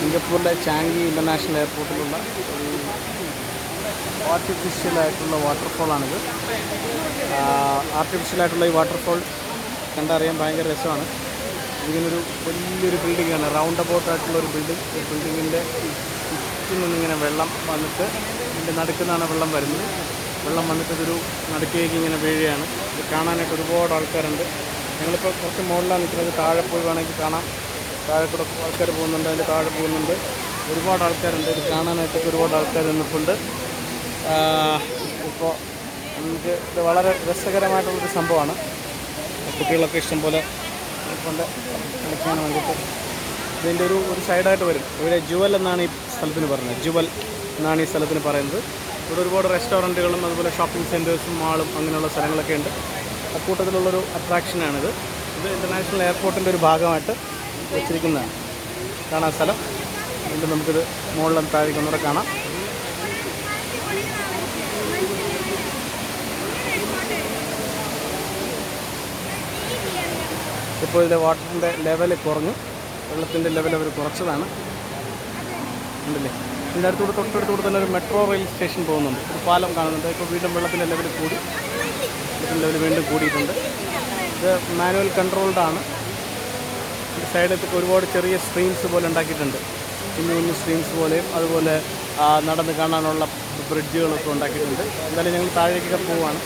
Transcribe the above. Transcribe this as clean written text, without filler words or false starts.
സിംഗപ്പൂരിലെ Changi international എയർപോർട്ടിലുള്ള ഒരു ആർട്ടിഫിഷ്യലായിട്ടുള്ള വാട്ടർഫോളാണിത്. ആർട്ടിഫിഷ്യലായിട്ടുള്ള ഈ waterfall കണ്ടറിയാൻ ഭയങ്കര രസമാണ്. ഇതിങ്ങനൊരു വലിയൊരു ബിൽഡിങ്ങാണ്, റൗണ്ട് അബൌട്ടായിട്ടുള്ളൊരു ബിൽഡിങ്. ഈ ബിൽഡിങ്ങിൻ്റെ ചുറ്റും നിന്നിങ്ങനെ വെള്ളം വന്നിട്ട് ഇതിൻ്റെ നടുക്കുന്നാണ് വെള്ളം വരുന്നത്. വെള്ളം വന്നിട്ട് ഇതൊരു നടുക്കേക്ക് ഇങ്ങനെ വീഴുകയാണ്. ഇത് കാണാനായിട്ട് ഒരുപാട് ആൾക്കാരുണ്ട്. ഞങ്ങളിപ്പോൾ കുറച്ച് മുകളിലാണ് നിൽക്കുന്നത്. താഴെ പോയി വേണമെങ്കിൽ കാണാം. താഴെ കൂടെ ആൾക്കാർ പോകുന്നുണ്ട്, അതിൻ്റെ താഴെ പോകുന്നുണ്ട്. ഒരുപാട് ആൾക്കാരുണ്ട്. ഇത് കാണാനായിട്ടൊക്കെ ഒരുപാട് ആൾക്കാർ നിന്നിട്ടുണ്ട്. ഇപ്പോൾ നമുക്ക് ഇത് വളരെ രസകരമായിട്ടുള്ളൊരു സംഭവമാണ്. കുട്ടികളൊക്കെ ഇഷ്ടംപോലെ കൊണ്ട് കളിക്കാൻ വേണ്ടിയിട്ട് ഇതിൻ്റെ ഒരു സൈഡായിട്ട് വരും. ഇവിടെ ജുവൽ എന്നാണ് ഈ സ്ഥലത്തിന് പറയുന്നത്. ജുവൽ എന്നാണ് ഈ സ്ഥലത്തിന് പറയുന്നത്. ഇവിടെ ഒരുപാട് റെസ്റ്റോറൻറ്റുകളും അതുപോലെ ഷോപ്പിംഗ് സെൻറ്റേഴ്സും മാളും അങ്ങനെയുള്ള സ്ഥലങ്ങളൊക്കെ ഉണ്ട്. അക്കൂട്ടത്തിലുള്ളൊരു അട്രാക്ഷനാണിത്. ഇത് ഇൻ്റർനാഷണൽ എയർപോർട്ടിൻ്റെ ഒരു ഭാഗമായിട്ട് വെച്ചിരിക്കുന്നതാണ്. കാണാൻ സ്ഥലം വീണ്ടും നമുക്കിത് മുകളിലും താഴേക്ക് ഒന്നുകൂടെ കാണാം. ഇപ്പോൾ ഇതിലെ വാട്ടറിൻ്റെ ലെവൽ കുറഞ്ഞു. വെള്ളത്തിൻ്റെ ലെവൽ അവർ കുറച്ചതാണ്. ഉണ്ടല്ലേ, ഇതിൻ്റെ അടുത്തൂടെ തൊട്ടടുത്തൂടെ തന്നെ ഒരു മെട്രോ റെയിൽ സ്റ്റേഷൻ പോകുന്നുണ്ട്. ഒരു പാലം കാണുന്നുണ്ട്. ഇപ്പോൾ വീണ്ടും വെള്ളത്തിൻ്റെ ലെവൽ കൂടി, വെള്ളത്തിൻ്റെ ലെവൽ വീണ്ടും കൂടിയിട്ടുണ്ട്. ഇത് മാനുവൽ കൺട്രോൾഡാണ്. സൈഡിലൊക്കെ ഒരുപാട് ചെറിയ സ്ട്രീംസ് പോലെ ഉണ്ടാക്കിയിട്ടുണ്ട്. കുഞ്ഞു കുഞ്ഞു സ്ട്രീംസ് പോലെയും അതുപോലെ നടന്ന് കാണാനുള്ള ബ്രിഡ്ജുകളൊക്കെ ഉണ്ടാക്കിയിട്ടുണ്ട്. എന്തായാലും ഞങ്ങൾ താഴേക്കൊക്കെ പോവുകയാണ്.